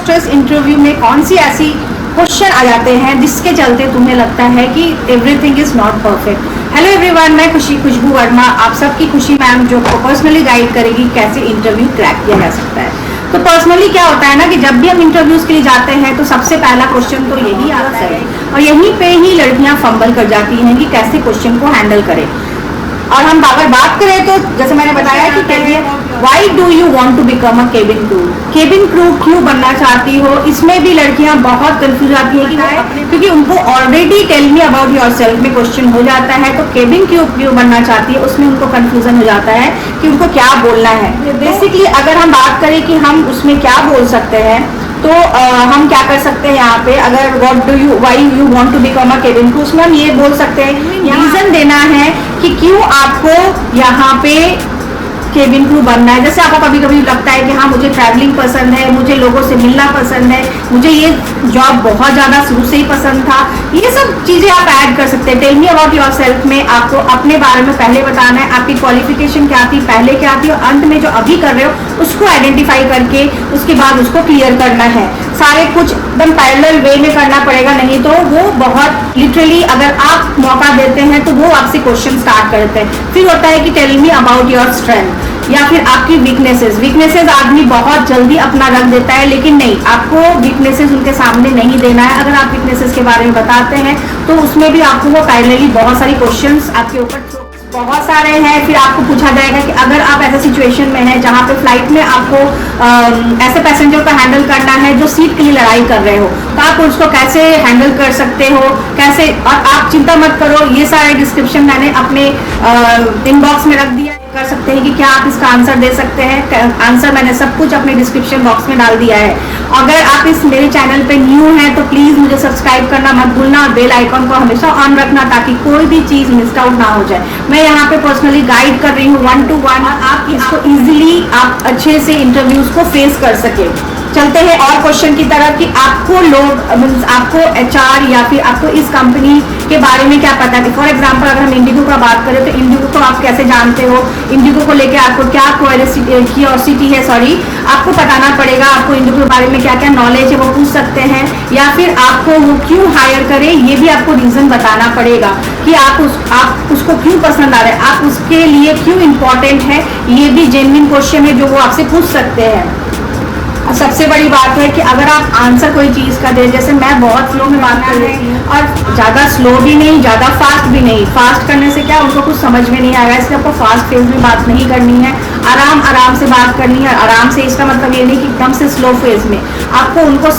Masters interview में कौन सी ऐसी क्वेश्चन आ जाते हैं जिसके चलते तुम्हें लगता है कि everything is not perfect. Hello everyone, मैं खुशबू वर्मा, आप सबकी खुशी मैम जो पर्सनली गाइड करेगी कैसे इंटरव्यू क्रैक किया जा सकता है। तो पर्सनली क्या होता है ना कि जब भी हम इंटरव्यूज के लिए जाते हैं तो सबसे पहला क्वेश्चन तो यही आता है और यहीं पे ही लड़कियां फंबल कर जाती हैं कि कैसे क्वेश्चन को हैंडल करें। और हम अगर बात करें तो जैसे मैंने बताया कि why do you want to become a cabin crew, cabin crew क्यों बनना चाहती हो, इसमें भी लड़कियां बहुत कंफ्यूज आती हैं कि क्योंकि उनको already tell me about yourself में क्वेश्चन हो जाता है, तो केबिन क्रू बनना चाहती है उसमें उनको कंफ्यूजन हो जाता है कि उनको क्या बोलना है। बेसिकली अगर हम बात करें कि हम उसमें क्या बोल सकते हैं तो हम क्या कर सकते हैं यहाँ पे, अगर what do you why you want to become a cabin crew, उसमें हम ये बोल सकते हैं, रीजन देना है कि क्यों आपको यहाँ पे केबिन क्रू बनना है। जैसे आपको कभी कभी लगता है कि हाँ मुझे ट्रैवलिंग पसंद है, मुझे लोगों से मिलना पसंद है, मुझे ये जॉब बहुत ज़्यादा शुरू से ही पसंद था, ये सब चीज़ें आप ऐड कर सकते हैं। टेल मी अबाउट योरसेल्फ में आपको अपने बारे में पहले बताना है, आपकी क्वालिफिकेशन क्या थी, पहले क्या थी, और अंत में जो अभी कर रहे हो उसको आइडेंटिफाई करके उसके बाद उसको क्लियर करना है। सारे कुछ एकदम पैरेलल वे में करना पड़ेगा, नहीं तो वो बहुत लिटरली अगर आप मौका देते हैं तो वो आपसे क्वेश्चन स्टार्ट करते हैं। फिर होता है कि tell me about your strength या फिर आपकी वीकनेसेस आदमी बहुत जल्दी अपना रख देता है, लेकिन नहीं, आपको वीकनेसेस उनके सामने नहीं देना है। अगर आप वीकनेसेस के बारे में बताते हैं तो उसमें भी आपको वो पैरेलली बहुत सारी क्वेश्चंस आपके ऊपर बहुत सारे हैं। फिर आपको पूछा जाएगा कि अगर आप ऐसे सिचुएशन में हैं जहाँ पे फ्लाइट में आपको ऐसे पैसेंजर को हैंडल करना है जो सीट के लिए लड़ाई कर रहे हो, तो आप उसको कैसे हैंडल कर सकते हो, कैसे। और आप चिंता मत करो, ये सारे डिस्क्रिप्शन मैंने अपने इनबॉक्स में रख दिया, कर सकते हैं कि क्या आप इसका आंसर दे सकते हैं। आंसर मैंने सब कुछ अपने डिस्क्रिप्शन बॉक्स में डाल दिया है। अगर आप इस मेरे चैनल पे न्यू हैं तो प्लीज़ मुझे सब्सक्राइब करना मत भूलना और बेल आइकन को हमेशा ऑन रखना ताकि कोई भी चीज़ मिस आउट ना हो जाए। मैं यहाँ पे पर्सनली गाइड कर रही हूँ 1 to 1, आप इसको इजीली आप अच्छे से इंटरव्यूज को फेस कर सके। चलते हैं और क्वेश्चन की तरफ कि आपको लोग मीन्स आपको एचआर या फिर आपको इस कंपनी के बारे में क्या पता है। फॉर एग्जांपल अगर हम इंडिगो का बात करें तो इंडिगो को आप कैसे जानते हो, इंडिगो को लेके आपको क्या क्यूरियोसिटी है, आपको बताना पड़ेगा। आपको इंडिगो के बारे में क्या क्या नॉलेज है वो पूछ सकते हैं, या फिर आपको वो क्यों हायर करे ये भी आपको रीज़न बताना पड़ेगा कि आप उसको क्यों पसंद आ रहे हैं, आप उसके लिए क्यों इम्पोर्टेंट है। ये भी जेन्युइन क्वेश्चन है जो वो आपसे पूछ सकते हैं। सबसे बड़ी बात है कि अगर आप आंसर कोई चीज़ का दे, जैसे मैं बहुत स्लो में बात कर रही हूँ और ज़्यादा स्लो भी नहीं, ज़्यादा फास्ट भी नहीं। फास्ट करने से क्या उनको कुछ समझ में नहीं आएगा, इसलिए आपको फास्ट फेज में बात नहीं करनी है, आराम से बात करनी है। आराम से इसका मतलब ये नहीं कि एकदम से स्लो फेज में, आपको उनको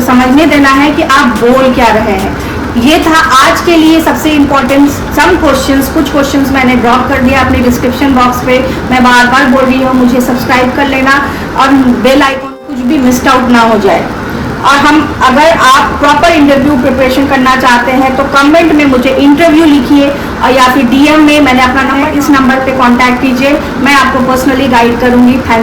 समझने देना है कि आप बोल क्या रहे हैं। ये था आज के लिए सबसे इम्पोर्टेंट सम क्वेश्चंस। कुछ क्वेश्चंस मैंने ड्रॉप कर दिया अपने डिस्क्रिप्शन बॉक्स पे, मैं बार बार बोल रही हूँ मुझे सब्सक्राइब कर लेना और बेल आइकन कुछ भी मिस्ड आउट ना हो जाए। और अगर आप प्रॉपर इंटरव्यू प्रिपरेशन करना चाहते हैं तो कमेंट में मुझे इंटरव्यू लिखिए और या फिर DM में मैंने अपना नंबर, इस नंबर पे कांटेक्ट कीजिए, मैं आपको पर्सनली गाइड करूँगी। थैंक